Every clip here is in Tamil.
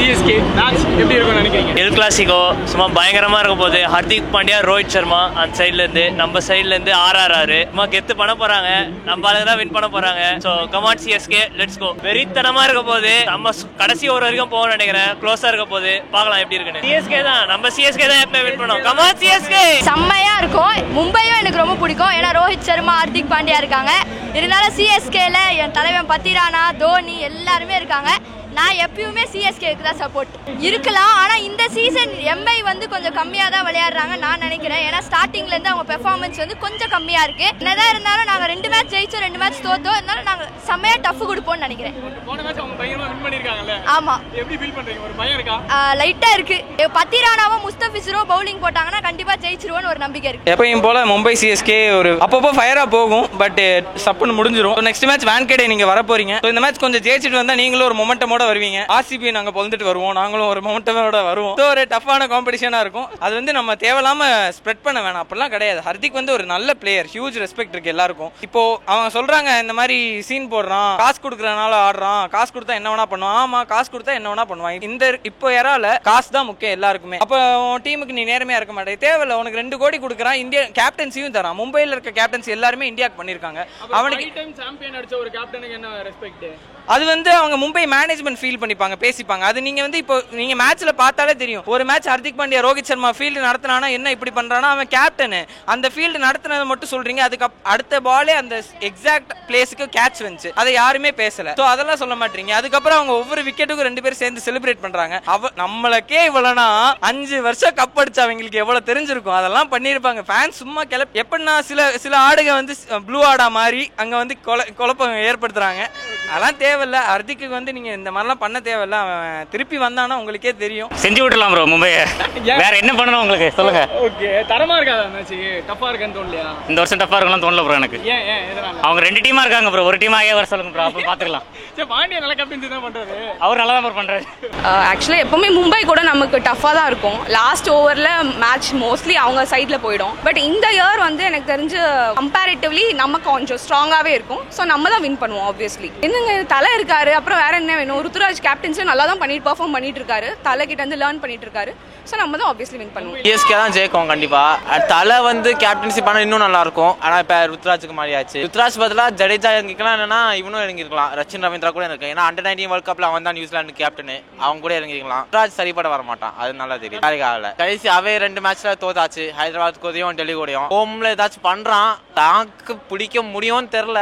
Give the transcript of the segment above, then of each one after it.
சிஎஸ்கே மேட்ச் எப்படி இருக்கும்னு நினைக்கிறீங்க? எல் கிளாசிக்கோ சும்மா பயங்கரமா இருக்க போகுது. ஹர்திக் பாண்டியா, ரோஹித் சர்மா அந்த சைட்ல இருந்து, நம்ம சைட்ல இருந்து RRR சும்மா கெத்து பண்ண போறாங்க. நம்ம ஆளுங்க தான் வின் பண்ண போறாங்க. So come on CSK, let's go. வெறித்தனமா இருக்க போகுது. நம்ம கடைசி ஓவர் வரைக்கும் போக நினைக்கிறேன். க்ளோஸா இருக்க போகுது. பார்க்கலாம் எப்படி இருக்குன்னு. சிஎஸ்கே தான், நம்ம சிஎஸ்கே தான் எப்பவுமே வின் பண்ணுவோம். Come on CSK. செம்மையா இருக்கும். மும்பையும் எனக்கு ரொம்ப பிடிக்கும். ஏன்னா ரோஹித் சர்மா, ஹர்திக் பாண்டியா இருக்காங்க. இருந்தாலும் சிஎஸ்கேல என் தலைவன் பத்திரானா, தோனி எல்லாருமே இருக்காங்க. நான் எப்பயுமே சிஎஸ்கேக்கு தான் சப்போர்ட் இருக்கலாம். ஆனால் இந்த சீசன் எம்ஐ வந்து கொஞ்சம் கம்மியாக தான் விளையாடுறாங்க நான் நினைக்கிறேன். ஏன்னா ஸ்டார்டிங்லேருந்து அவங்க பெர்ஃபார்மன்ஸ் வந்து கொஞ்சம் கம்மியாக இருக்குது. என்னதான் இருந்தாலும் நாங்கள் 2 மேட்ச் ஜெயிச்சோம், 2 மேட்ச் தோத்தோம். இருந்தாலும் நாங்கள் செம்மையாக டஃப் கொடுப்போம்னு நினைக்கிறேன். ஆமாம், லைட்டாக இருக்குது. பத்திரானாவும் முஸ்தபிசரோ பவுலிங் போட்டாங்கன்னா கண்டிப்பாக ஜெயிச்சிருவோன்னு ஒரு நம்பிக்கை இருக்குது. எப்பயும் போல மும்பை சிஎஸ்கே ஒரு அப்பப்போ ஃபயராக போகும். பட் சப்புன்னு முடிஞ்சிடும். நெக்ஸ்ட் மேட்ச் வான்கேடே நீங்கள் வர போறீங்க. இந்த மேட்ச் கொஞ்சம் ஜெயிச்சிட்டு வந்தால் நீங்களும் ஒரு மொமெண்டமோட வருவீங்க. ஆர்சிபி நாங்க பொழுதுட்டு வருவோம், நாங்களும் ஒரு மொமெண்டமோட வருவோம். ஒரு டஃப்பான காம்படிஷனா இருக்கும். அது வந்து நம்ம தேவையில்லாம ஸ்ப்ரெட் பண்ண வேணாம். அப்படிலாம் கிடையாது. ஹர்திக் வந்து ஒரு நல்ல பிளேயர், ஹியூஜ் ரெஸ்பெக்ட் இருக்கு எல்லாருக்கும். இப்போ அவங்க சொல்றாங்க இந்த மாதிரி சீன் போடுறான், காசு கொடுக்கறனால ஆடுறான், காசு கொடுத்தா என்ன வேணா பண்ணுவான். ஆமா, காசு கொடுத்தா என்ன வேணா பண்ணுவான். இந்த இப்போ ஏரால காசு தான் முக்கியம் எல்லாருக்குமே. அப்போ டீமுக்கு நீ நேர்மையா இருக்க மாட்டே. தேவையில்ல, உனக்கு 2 கோடி கொடுக்குறான். இந்தியா கேப்டன்சியும் தரான். மும்பையில் இருக்க கேப்டன்சி எல்லாருமே இந்தியாவுக்கு பண்ணிருக்காங்க. அவனுக்கு சாம்பியன் அடிச்ச ஒரு கேப்டனுக்கு என்ன ரெஸ்பெக்ட்? அது வந்து அவங்க மும்பை மேனேஜ்மெண்ட் ஃபீல் பண்ணிப்பாங்க, பேசிப்பாங்க. அது நீங்க வந்து இப்போ நீங்க மேட்ச்ல பார்த்தாலே தெரியும். ஒரு மேட்ச் ஹர்திக் பாண்டியா, ரோஹித் சர்மா ஃபீல்டு நடத்தினானா என்ன இப்படி பண்றானா, அவன் கேப்டன். அந்த ஃபீல்டு நடத்தினதை மட்டும் சொல்றீங்க. அதுக்கு அடுத்த பாலே அந்த எக்ஸாக்ட் பிளேஸுக்கு கேட்ச் வந்துச்சு. அதை யாருமே பேசல. ஸோ அதெல்லாம் சொல்ல மாட்டீங்க. அதுக்கப்புறம் அவங்க ஒவ்வொரு விக்கெட்டுக்கும் 2 பேரும் சேர்ந்து செலிப்ரேட் பண்றாங்க. நம்மளுக்கே இவ்வளோனா 5 வருஷம் கப் அடிச்சு அவங்களுக்கு எவ்வளவு தெரிஞ்சிருக்கும். அதெல்லாம் பண்ணிருப்பாங்க. ஃபேன்ஸ் சும்மா எப்படின்னா சில ஆடுக வந்து ப்ளூ ஆடா மாதிரி அங்க வந்து குழப்பம் ஏற்படுத்துறாங்க. அதெல்லாம் தேவையில்ல. ஹர்திக்கு வந்து நீங்க இந்த மாதிரிலாம் பண்ண தேவையில்ல. அவன் திருப்பி வந்தானா உங்களுக்கே தெரியும். செஞ்சு விட்டுலாம் ப்ரோ மும்பை. வேற என்ன பண்ணணும் உங்களுக்கு சொல்லுங்க. ஓகே, தரமா இருக்காதா மேட்ச்? டஃபா இருக்குன்னு தோணலையா? இந்த வருஷம் டஃபா இருக்கலாம் தோணல ப்ரோ எனக்கு. அவங்க 2 டீமா இருக்காங்க ப்ரோ. ஒரு டீம் ஆகவே வர சொல்லுங்க ப்ரோ, அப்ப பாத்துக்கலாம். சரி, பாண்டியா நல்ல கேப்டன்சி தான் பண்றாரு. அவர் நல்லா தான் பண்றாரு. ஆக்சுவலா எப்பவுமே மும்பை கூட நமக்கு டஃபா தான் இருக்கும். லாஸ்ட் ஓவர்ல மேட்ச் மோஸ்ட்லி அவங்க சைட்ல போயிடும். பட் இந்த இயர் வந்து எனக்கு தெரிஞ்சு கம்பேரிட்டிவ்லி நம்ம கொஞ்சம் ஸ்ட்ராங்காவே இருக்கும். ஸோ நம்ம தான் வின் பண்ணுவோம் ஆப்வியஸ்லி. என்னங்க தலை இருக்காரு, அப்புறம் வேற என்ன வேணும்? ருத்துராஜ் கேப்டன்ஸும் நல்லா தான் பெர்ஃபார்ம் பண்ணிட்டு இருக்காரு. தலை கிட்ட இருந்து லேர்ன் பண்ணிட்டு இருக்காரு. ஸோ நம்ம தான் ஆப்வியஸ்லி வின் பண்ணுவோம். சிஎஸ்கே தான் ஜெயிக்கும் கண்டிப்பா. தலை வந்து கேப்டன்சி பண்ண இன்னும் நல்லா இருக்கும். ஆனா இப்ப ருத்ராஜுக்கு மாதிரி ஆச்சு. ருத்ராஜ் பதிலா ஜடேஜா இறங்கிக்கலாம். என்னன்னா இவனும் இறங்கிருக்கலாம். ரச்சின் ரவீந்திரா கூட இருக்கு. ஏன்னா Under-19 வேர்ல்ட் கப்ல அவன் தான் நியூசிலாந்து கேப்டன். அவங்க கூட இறங்கிருக்கலாம். ருத்ராஜ் சரிப்பட வர மாட்டான், அது நல்லா தெரியும். கடைசி அவே 2 மேட்ச்ல தோத்தாச்சு. ஹைதராபாத் கூடயும் டெல்லி கூடயும். ஹோம்ல ஏதாச்சும் பண்றான், தாக்கு பிடிக்க முடியும்னு தெரியல.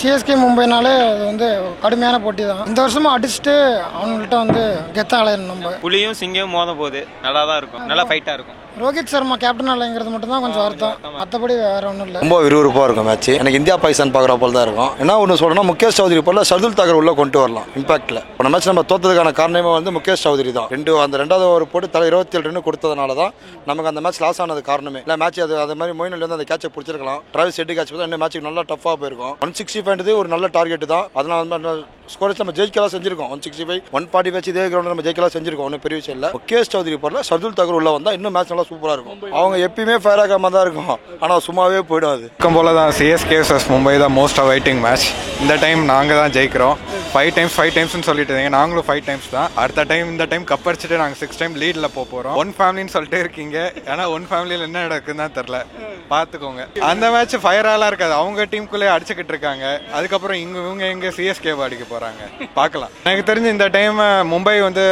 சிஎஸ்கே மும்பைனாலே வந்து கடுமையான போட்டி தான். இந்த வருஷமும் அடிச்சுட்டு அவங்கள்ட்ட வந்து கெத்தா அலையணும். நம்ம புலியும் சிங்கம் மோத போகுது. நல்லா தான் இருக்கும், நல்லா ஃபைட்டா இருக்கும். ரோஹித் சர்மா கேப்டன் இல்லைங்கிறது மட்டும் தான் கொஞ்சம் வருத்தம். மற்றபடி வேற ஒன்றும் இல்லை. ரொம்ப விறுவிறுப்பாக இருக்கும் மேட்ச். எனக்கு இந்தியா பாகிஸ்தான் பார்க்குற போல தான் இருக்கும். என்ன ஒன்று சொல்லணும்னா, முகேஷ் சௌத்ரி போல ஷர்துல் தாக்கர் உள்ள கொண்டு வரலாம் இம்பாக்ட்ல. போன மேட்ச் நம்ம தோத்ததுக்கான காரணமே வந்து முகேஷ் சௌத்ரி தான். அந்த 2வது ஓவர் போட்டு தலை 27 ரன் கொடுத்ததுனால தான் நமக்கு அந்த மேட்ச் லாஸ் ஆனது காரணமே. இல்லை மேட்ச் அது மாதிரி மொயினில் வந்து அந்த கேட்சை பிடிச்சிருக்கலாம். டிராவிஸ் ஹெட் கேட்ச் பார்த்தா இந்த மேட்ச்சுக்கு நல்லா டஃபாக போயிருக்கும். 165 ஒரு நல்ல டார்கெட் தான். அதனால வந்து ஸ்கோரஸ் நம்ம ஜெயிக்கலாம் செஞ்சிருக்கோம். 165 140 வச்சு இதே கிரௌண்ட் நம்ம ஜெயிக்கலாம் செஞ்சிருக்கோம். ஒன்றும் பெரிய விஷயம் இல்லை. முகேஷ் சௌத்ரி போல ஷர்துல் தாக்கர் உள்ள வந்தால் இன்னும் மேட்ச் நல்லா சூப்பராக இருக்கும். அவங்க எப்பயுமே ஃபயர் ஆகாம தான் இருக்கும். ஆனால் சும்மாவே போயிடும். அது போல தான் சிஎஸ்கே வர்சஸ் மும்பை தான் மோஸ்ட் அவைட்டிங் மேட்ச். இந்த டைம் நாங்கள் தான் ஜெயிக்கிறோம். 5 டைம்ஸ்னு சொல்லிட்டு இருந்தீங்க. நாங்களும் 5 டைம்ஸ் தான். அடுத்த டைம் இந்த டைம் கப் அடிச்சுட்டு நாங்கள் 6 டைம் லீடில் போகிறோம். 1 ஃபேமிலின்னு சொல்லிட்டு இருக்கீங்க. ஏன்னா 1 ஃபேமிலியில் என்ன நடக்குதுன்னு தான் தெரில. பார்த்துக்கோங்க. அந்த மேட்ச் ஃபயராலாம் இருக்காது. அவங்க டீமுக்குள்ளே அடிச்சுக்கிட்டு இருக்காங்க. அதுக்கப்புறம் இவங்க எங்கே சிஎஸ்கே அடிக்க போகிறாங்க பார்க்கலாம். எனக்கு தெரிஞ்சு இந்த டைம் மும்பை வந்து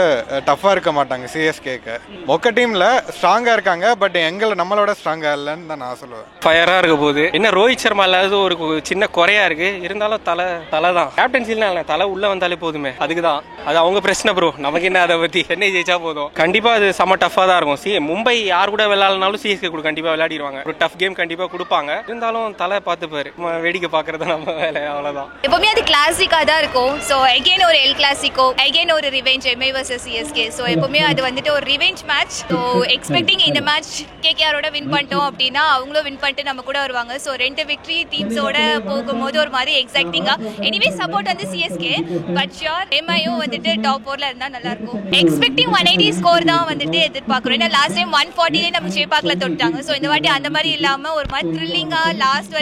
டஃப்பாக இருக்க மாட்டாங்க சிஎஸ்கேக்கு. மொக்க டீமில் ஸ்ட்ராங்காக இருக்காங்க. பட் நம்மளோட ஸ்ட்ராங்காக இல்லைன்னு தான் நான் சொல்லுவேன். ஃபயராக இருக்க போகுது. என்ன ரோஹித் சர்மா இல்லாத ஒரு சின்ன குறையா இருக்கு. இருந்தாலும் தலை தான் கேப்டன்சில தலை உள்ள வந்தாலே போதுமே. அதுக்கு தான் அது அவங்க பிரச்சனை ப்ரோ. நமக்கு என்ன, அதை பத்தி சென்னை ஜெயிச்சா போதும். கண்டிப்பா அது செம்ம டஃபா தான் இருக்கும். மும்பை யார் கூட விளையாடனாலும் சிஎஸ்கே கூட கண்டிப்பா விளையாடிடுவாங்க. ஒரு டஃப் கேம் கண்டிப்பா கொடுப்பாங்க. இருந்தாலும் தலை பார்த்துப்பாரு. வேடிக்கை பாக்குறது நம்ம வேலை, அவ்வளவுதான். எப்பவுமே அது கிளாசிக்கா தான் இருக்கும். ஸோ அகைன் ஒரு எல் கிளாசிக்கோ, அகைன் ஒரு revenge Mi versus CSK. So எப்பவுமே அது வந்துட்டு ஒரு ரிவெஞ்ச் மேட்ச். ஸோ எக்ஸ்பெக்டிங் இந்த மேட்ச் கேகேஆரோட வின் பண்ணிட்டோம் அப்படின்னா அவங்களும் வின் பண்ணிட்டு நம்ம கூட வருவாங்க. ஸோ 2 விக்டரி டீம்ஸோட போகும்போது ஒரு மாதிரி எக்ஸைட்டிங்கா. எனிவே சப்போர்ட் வந்து சிஎஸ்கே. பட் ஷியோர் எம்ஐயும் வந்துட்டு டாப் 4ல இருந்தா நல்லா இருக்கும். எக்ஸ்பெக்டிங் 180 ஸ்கோர் தான் வந்துட்டு எதிர்பார்க்குறோம். ஏன்னா லாஸ்ட் டைம் 140 நம்ம சேப்பாக்கில் தொட்டாங்க. ஸோ இந்த வாட்டி அந்த மாதிரி இல்லாம ஒரு மாதிரி த்ரில்லிங்கா லாஸ்ட்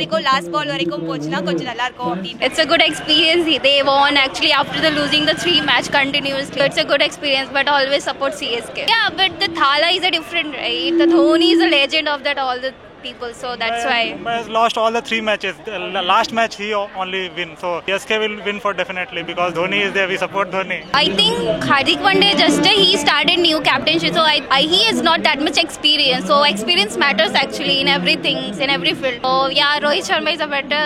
பால் வரைக்கும் போச்சுன்னா கொஞ்சம் நல்லா இருக்கும் அப்படின்னு. It's a good experience. They won actually after the losing the 3 match continuously. It's a good experience, but always support CSK. Yeah, but the Thala is a different, right? The Dhoni is a legend of that all the people, so that's why Mumbai has lost all the 3 matches. The last match he only win, so CSK will win for definitely because Dhoni is there. We support Dhoni. I think Hardik Pandya just he started new captainship, so he has not that much experience, so experience matters actually in everything, in every field. So yeah, Rohit Sharma is a better,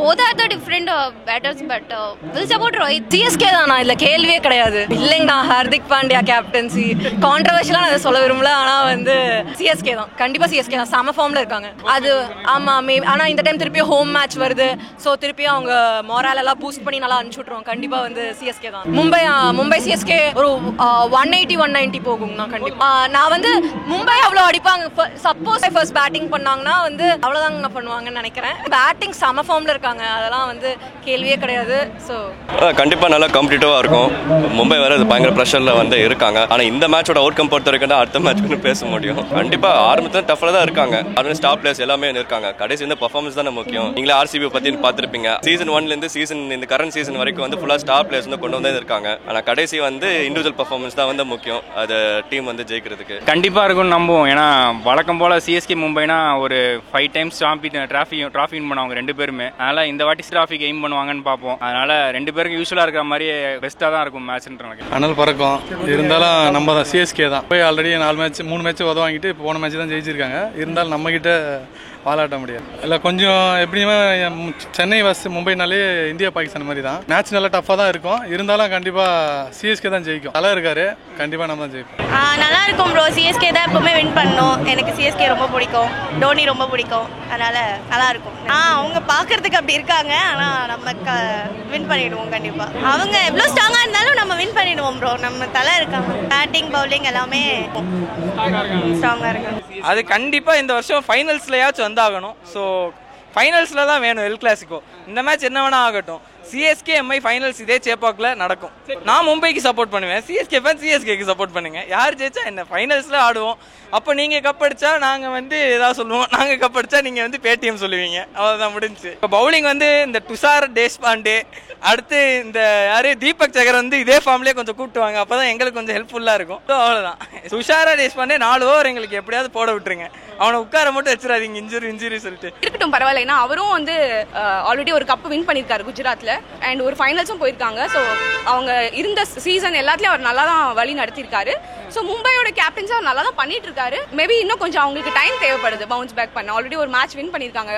both are the different batters, but we'll support Rohit. CSK தானா இல்ல கேள்வியே கிடையாது. இல்லைங்கண்ணா ஹார்திக் பாண்டியா கேப்டன்சி கான்ட்ரவர்ஷியலா நான் சொல்ல விரும்பல. ஆனா வந்து CSK தான், கண்டிப்பா CSK தான். சம ஃபார்ம்ல இருக்காங்க. அது ஆமா ஆனா இந்த டைம் திருப்பி ஹோம் மேட்ச் வருது. ஸோ திருப்பி அவங்க மொரால் எல்லாம் பூஸ்ட் பண்ணி நல்லா அனுப்பிச்சு விட்ருவோம். கண்டிப்பா வந்து CSK தான். மும்பை CSK ஒரு 180-190 போகுங்கண்ணா கண்டிப்பா. நான் வந்து மும்பை அவ்வளோ அடிப்பாங்க. சப்போஸ் ஃபர்ஸ்ட் பேட்டிங் பண்ணாங்கன்னா வந்து அவ்வளோதாங்க பண்ணுவாங்கன்னு நினைக்கிறேன். பேட்டிங் சம ஃபார்ம்ல இருக்காங்க, அதெல்லாம் வந்து கேள்வியே கிடையாது. ஸோ கண்டிப்பா நல்லா காம்படிட்டிவா இருக்கும். மும்பை வேற பயங்கர ப்ரெஷர்ல வந்து இருக்காங்க. ஆனா இந்த மேட்சோட அவுட் கம் பொறுத்த வரைக்கும் தான் அடுத்த மேட்ச்னு பேச முடியும். கண்டிப்பா ஆரம்பத்துல டஃப்ல தான் இருக்காங்க. டாப் பிளேயர்ஸ் எல்லாமே இருக்காங்க. கடைசி வந்து பெர்ஃபார்மன்ஸ் தான் முக்கியம். நீங்களே RCB பத்தி பார்த்திருப்பீங்க. சீசன் 1ல இருந்து இந்த கரண்ட் சீசன் வரைக்கும் வந்து ஃபுல்லா ஸ்டார் பிளேயர்ஸ் வந்து கொண்டு வந்து இருக்காங்க. ஆனா கடைசி வந்து இண்டிவிஜுவல் பெர்ஃபார்மன்ஸ் தான் வந்து முக்கியம். அது டீம் வந்து ஜெயிக்கிறதுக்கு கண்டிப்பா இருக்கும்னு நம்புவோம். ஏன்னா வழக்கம் போல CSK மும்பைனா ஒரு 5 டைம்ஸ் ட்ராஃபி வின் பண்ணுவாங்க ரெண்டு பேருமே. அதனால இந்த வாட்டி ட்ராஃபி கெயின் பண்ணுவாங்கன்னு பார்ப்போம். அதனால ரெண்டு பேருக்கும் யூஸ்வலா இருக்கிற மாதிரி பெஸ்டா தான் இருக்கும் மேட்ச்ன்றாங்க. அனல் பறக்கும் இருந்தாலும் நம்ம தான் CSK தான். போய் ஆல்ரெடி 3 மேட்ச் உதவாங்கிட்டு போன மேட்ச் தான் ஜெயிச்சிருக்காங்க. இருந்தாலும் நம்ம கிட்ட வாலாட்ட முடியாது. இல்லை கொஞ்சம் எப்படியுமே சென்னை வர்ஸ் மும்பைனாலே இந்தியா பாகிஸ்தான் மாதிரி தான். மேட்ச் நல்லா டஃப்பாக தான் இருக்கும். இருந்தாலும் கண்டிப்பாக CSK தான் ஜெயிக்கும். நல்லா இருக்காரு, கண்டிப்பாக நம்ம தான் ஜெயிப்போம். நல்லா இருக்கும் ப்ரோ. CSK தான் எப்பவுமே வின் பண்ணணும். எனக்கு CSK ரொம்ப பிடிக்கும், டோனி ரொம்ப பிடிக்கும். அதனால நல்லா இருக்கும். அவங்க பார்க்கறதுக்கு அப்படி இருக்காங்க, ஆனால் நம்ம வின் பண்ணிடுவோம் கண்டிப்பா. அவங்க எவ்வளோ ஸ்ட்ராங்காக இருந்தாலும் நம்ம வின் பண்ணிடுவோம் ப்ரோ. நம்ம தலை இருக்காங்க, பேட்டிங் பவுலிங் எல்லாமே ஸ்ட்ராங்காக இருக்காங்க. அது கண்டிப்பாக இந்த வருஷம் ஃபைனல்ஸ்லையாச்சும் வந்தாகணும். ஸோ ஃபைனல்ஸில் தான் வேணும் எல் கிளாசிக்கோ. இந்த மேட்ச் என்ன வேணா ஆகட்டும். CSK MI ஃபைனல்ஸ் இதே சேப்பாக்கில் நடக்கும். நான் மும்பைக்கு சப்போர்ட் பண்ணுவேன். CSK ஃபேன் CSKக்கு சப்போர்ட் பண்ணுங்க. யார் ஜெயிச்சா என்ன, ஃபைனல்ஸில் ஆடுவோம். அப்போ நீங்கள் கப் அடிச்சா நாங்கள் வந்து ஏதாவது சொல்லுவோம், நாங்கள் கப் அடிச்சா நீங்கள் வந்து பேடிஎம் சொல்லுவீங்க. அவ்வளோதான் முடிஞ்சு. இப்போ பவுலிங் வந்து இந்த துஷார் தேஷ்பாண்டே, அடுத்து இந்த யாரு தீபக் சகர் வந்து இதே ஃபார்ம்லேயே கொஞ்சம் கூட்டுவாங்க. அப்போ தான் எங்களுக்கு கொஞ்சம் ஹெல்ப்ஃபுல்லாக இருக்கும். ஸோ அவ்வளோதான். துஷாரா தேஷ்பாண்டே 4 ஓவர் எங்களுக்கு எப்படியாவது போட விட்டுருங்க. அவனை உட்கார மட்டும் வச்சிடாதீங்க இன்ஜுரி சொல்லிட்டு. இருக்கட்டும் பரவாயில்ல. ஏன்னா அவரும் வந்து ஆல்ரெடி ஒரு கப் வின் பண்ணியிருக்காரு குஜராத்தில். அண்ட் ஒரு ஃபைனல்ஸும் போயிருக்காங்க. ஸோ அவங்க இருந்த சீசன் எல்லாத்துலேயும் அவர் நல்லா தான் வழி நடத்தியிருக்காரு. ஸோ மும்பையோட கேப்டன்ஸாக அவர் நல்லா தான் பண்ணிட்டு இருக்காரு. மேபி இன்னும் கொஞ்சம் அவங்களுக்கு டைம் தேவைப்படுது பவுன்ஸ் பேக் பண்ண. ஆல்ரெடி ஒரு மேட்ச் வின் பண்ணியிருக்காங்க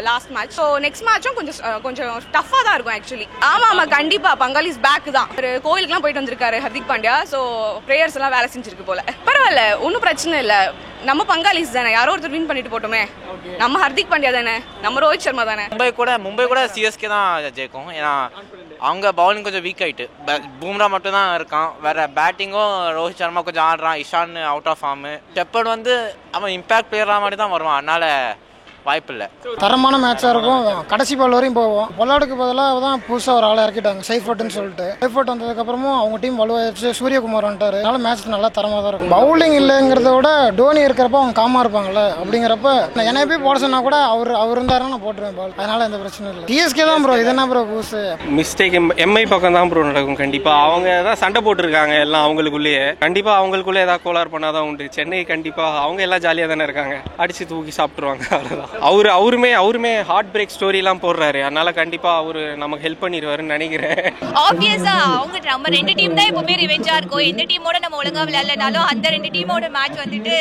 லாஸ்ட் மேட்ச். ஸோ நெக்ஸ்ட் மேட்சும் கொஞ்சம் டஃப்பாக தான் இருக்கும் ஆக்சுவலி. ஆமாம் கண்டிப்பாக பங்காளிஸ் பேக் தான். ஒரு கோயிலுக்குலாம் போயிட்டு வந்திருக்காரு ஹர்திக் பாண்டியா. ஸோ ப்ரேயர்ஸ் எல்லாம் வேலை செஞ்சிருக்கு போல. பரவாயில்ல, ஒன்றும் பிரச்சனை இல்லை. நம்ம பங்காளிஸ் தானே, யாரோ ஒருத்தர் வின் பண்ணிட்டு போட்டோமே. நம்ம ஹர்திக் பாண்டியா தானே, நம்ம ரோஹித் சர்மா தானே. மும்பை கூட CSK தான் ஜெயிக்கும். ஏன்னா அவங்க பவுலிங் கொஞ்சம் வீக் ஆயிட்டு. பும்ரா மட்டும் தான் இருக்கான். வேற பேட்டிங்கும் ரோஹித் சர்மா கொஞ்சம் ஆடுறான். Ishan out of form. Shepherd வந்து அவன் இம்பாக்ட் பிளேயரா மாதிரி தான் வருவான். அதனால வாய்ப்பு இல்லை. தரமான மேட்சாக இருக்கும். கடைசி பால் வரையும் போவோம். பொல்லாடுக்கு பதிலாக தான் புதுசாக ஒரு ஆளை இறக்கிட்டாங்க, சைஃபோர்ட்னு சொல்லிட்டு. சைஃபோர்ட் வந்ததுக்கப்புறமும் அவங்க டீம் வலுவாயிடுச்சு. சூரியகுமார் வந்துட்டாரு. அதனால மேட்ச் நல்லா தரமாக தான் இருக்கும். பவுலிங் இல்லைங்கிறத விட டோனி இருக்கிறப்ப அவங்க காமாக இருப்பாங்கல்ல. அப்படிங்கிறப்ப நான் என்ன போய் போட சொன்னா கூட அவர் இருந்தாருன்னா நான் போட்டுருவேன் பால். அதனால எந்த பிரச்சனையும் இல்லை. CSK தான் ப்ரோ. இது என்ன ப்ரோ புதுசு மிஸ்டேக் MI பக்கம் தான் ப்ரோ நடக்கும். கண்டிப்பா அவங்க தான் சண்டை போட்டுருக்காங்க எல்லாம் அவங்களுக்குள்ளேயே. கண்டிப்பா அவங்களுக்குள்ளே ஏதாவது கோளாறு பண்ணாதான் உண்டு. சென்னை கண்டிப்பா அவங்க எல்லாம் ஜாலியாக தானே இருக்காங்க. அடிச்சு தூக்கி சாப்பிட்டுருவாங்க. அவ்வளோதான். அவருமே ஹார்ட் பிரேக் ஸ்டோரி எல்லாம் போடுறாரு. அதனால கண்டிப்பா அவரு நமக்கு ஹெல்ப் பண்ணிடுவாருன்னு நினைக்கிறேன். ஆப்வியஸா அவங்க நம்ம ரெண்டு டீம் தான் எப்பவுமே ரிவெஞ்சா இருக்கும். எந்த டீமோட நம்ம ஒழுங்கா விளையாடலனாலும் அந்த ரெண்டு டீமோட மேட்ச் வந்துட்டு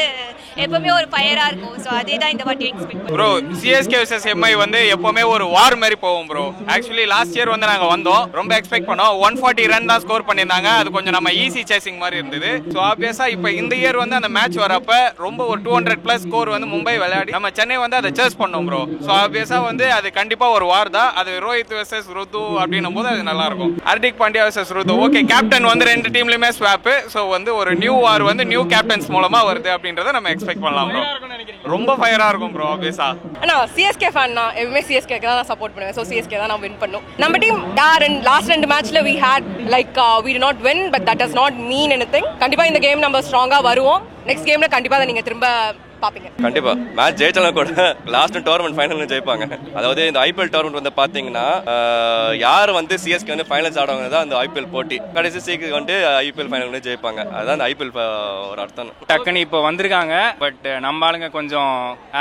எப்பவுமே ஒரு ஃபயரா இருக்கும். ஸோ அதே தான் இந்த வாட்டி expect bro. CSK vs MI வந்து எப்பவுமே ஒரு வார் மாதிரி போவோம் ப்ரோ. ஆக்சுவலி லாஸ்ட் இயர் வந்து நாங்க வந்தோம், ரொம்ப எக்ஸ்பெக்ட் பண்ணோம். 140 ரன் தான் ஸ்கோர் பண்ணியிருந்தாங்க. அது கொஞ்சம் நம்ம ஈஸி சேசிங் மாதிரி இருந்தது. ஸோ ஆப்வியஸா இப்போ இந்த இயர் வந்து அந்த மேட்ச் வரப்ப ரொம்ப ஒரு 200+ ஸ்கோர் வந்து மும்பை விளையாடி நம்ம சென்னை வந்து அதை சேஸ் பண்ணோம் ப்ரோ. ஸோ ஆப்வியஸா வந்து அது கண்டிப்பா ஒரு வார் தான். அது ரோஹித் vs ருது அப்படின்னும் போது அது நல்லா இருக்கும். Hardik Pandya vs Ruthu. Okay, captain வந்து ரெண்டு டீம்லயுமே ஸ்வாப். ஸோ வந்து ஒரு நியூ வார் வந்து நியூ கேப்டன்ஸ் மூலமா வருது அப்படின்றத நம்ம எக்ஸ்பெக்ட் பண்ணலாம் ப்ரோ. ரொம்ப ஃபயரா இருக்கும் ப்ரோ ஆப்வியஸா. ஆனா சிஎஸ்கே ஃபேன் நான் எப்பவுமே சிஎஸ்கே தான் நான் சப்போர்ட் பண்ணுவேன். ஸோ சிஎஸ்கே தான் நான் வின் பண்ணும். நம்ம டீம் லாஸ்ட் 2 மேட்ச்ல we had like we did not win but that does not mean anything. கண்டிப்பா இந்த கேம் நம்ம ஸ்ட்ராங்கா வருவோம். நெக்ஸ்ட் கேம்ல கண்டிப்பா அதை நீங்க திரும்ப பாப்பீங்க. கண்டிப்பா மேட்ச் ஜெயிச்சாலும் கூட லாஸ்ட் டோர்னமெண்ட் ஃபைனல் ஜெயிப்பாங்க. அதாவது இந்த ஐபிஎல் டோர்னமெண்ட் வந்து பாத்தீங்கன்னா யார் வந்து சிஎஸ்கே வந்து ஃபைனல்ஸ் ஆடுவாங்க தான் அந்த ஐபிஎல் போட்டி. கடைசி சீக்கு வந்து ஐபிஎல் ஃபைனல் வந்து ஜெயிப்பாங்க. அதுதான் அந்த ஐபிஎல் ஒரு அர்த்தம். டக்குன்னு இப்போ வந்திருக்காங்க. பட் நம்ம ஆளுங்க கொஞ்சம்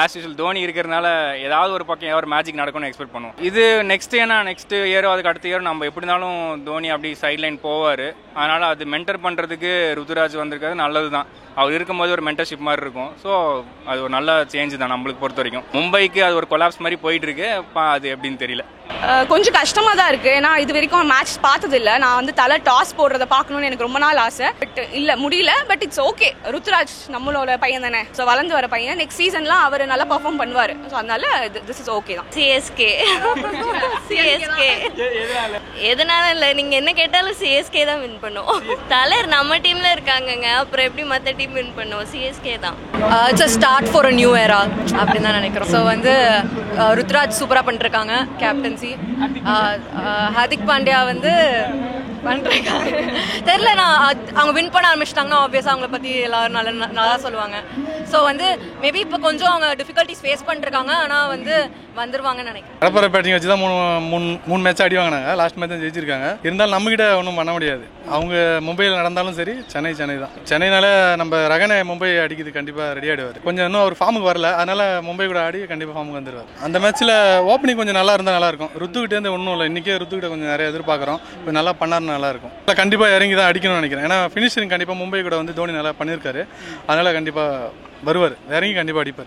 ஆஸ் யூசுவல் தோனி இருக்கிறதுனால ஏதாவது ஒரு பக்கம் ஏதாவது மேஜிக் நடக்கும்னு எக்ஸ்பெக்ட் பண்ணுவோம். இது நெக்ஸ்ட் இயரோ அதுக்கு அடுத்த இயர் நம்ம எப்படி இருந்தாலும் தோனி அப்படி சைட்லைன் போவார். அதனால அது மென்டர் பண்றதுக்கு ருத்துராஜ் வந்திருக்கிறது நல்லது தான். அவர் இருக்கும்போது ஒரு மென்டர்ஷிப் மாதிரி இருக்கும். ஸோ அது ஒரு நல்ல சேஞ்ச் தான் நம்மளுக்கு பொறுத்த வரைக்கும். மும்பைக்கு அது ஒரு கொலாப்ஸ் மாதிரி போயிட்டு இருக்கு. அது எப்படின்னு தெரியல. கொஞ்சம் கஷ்டமா தான் இருக்கு. ஏன்னா இது வரைக்கும் மேட்ச் பார்த்தது இல்லை. நான் வந்து தலை டாஸ் போடுறத பார்க்கணும்னு எனக்கு ரொம்ப நாள் ஆசை. பட் இல்ல முடியல. But it's okay. ருத்துராஜ் நம்மளோட பையன் தானே. ஸோ வளர்ந்து வர பையன். நெக்ஸ்ட் சீசன்லாம் அவர் நல்லா பர்ஃபார்ம் பண்ணுவார். ஸோ அதனால திஸ் இஸ் ஓகே தான். சிஎஸ்கே எதனால இல்லை, நீங்க என்ன கேட்டாலும் சிஎஸ்கே தான் வின் பண்ணும். தலர் நம்ம டீம்ல இருக்காங்கங்க, அப்புறம் எப்படி மற்ற டீம் வின் பண்ணுவோம்? சிஎஸ்கே தான். It's a start for a new era அப்படின்னு தான் நினைக்கிறோம். ஸோ வந்து ருத்ராஜ் சூப்பராக பண்ணிருக்காங்க கேப்டன்சி. ஹார்திக் பாண்டியா வந்து பண்ணிருக்காங்க. தெரியல, நான் அவங்க வின் பண்ண ஆரம்பிச்சிட்டாங்கன்னா ஆப்வியஸாக அவங்கள பற்றி எல்லாரும் நல்லா சொல்லுவாங்க. ஸோ வந்து மேபி இப்போ கொஞ்சம் அவங்க டிஃபிகல்ட்டிஸ் ஃபேஸ் பண்ணிருக்காங்க. ஆனால் வந்து வந்துருவாங்கன்னு நினைக்கிறேன். கடப்பரை பேட்டிங் வச்சு தான் மூணு மேட்ச் அடி வாங்கினாங்க. லாஸ்ட் மேட்ச் தான் ஜெயிச்சிருக்காங்க. இருந்தாலும் நம்மகிட்ட ஒன்றும் பண்ண முடியாது. அவங்க மும்பையில் நடந்தாலும் சரி, சென்னை தான். சென்னைனால நம்ம ரகனை மும்பை அடிக்கிறது கண்டிப்பாக ரெடி ஆகிடுவார். கொஞ்சம் இன்னும் அவர் ஃபார்முக்கு வரல. அதனால மும்பை கூட ஆடி கண்டிப்பாக ஃபார்முக்கு வந்துடுவார். அந்த மேட்ச்சில் ஓப்பனிங் கொஞ்சம் நல்லா இருந்தால் நல்லா இருக்கும். ருத்துக்கிட்டேருந்து ஒன்றும் இல்லை. இன்றைக்கே ருத்துக்கிட்ட கொஞ்சம் நிறைய எதிர்பார்க்குறோம். இப்போ நல்லா பண்ணாருன்னு நல்லா இருக்கும். கண்டிப்பாக இறங்கி தான் அடிக்கணும்னு நினைக்கிறேன். ஏன்னா ஃபினிஷிங் கண்டிப்பாக மும்பை கூட வந்து தோனி நல்லா பண்ணியிருக்காரு. அதனால கண்டிப்பாக வருவார். இறங்கி கண்டிப்பாக அடிப்பார்.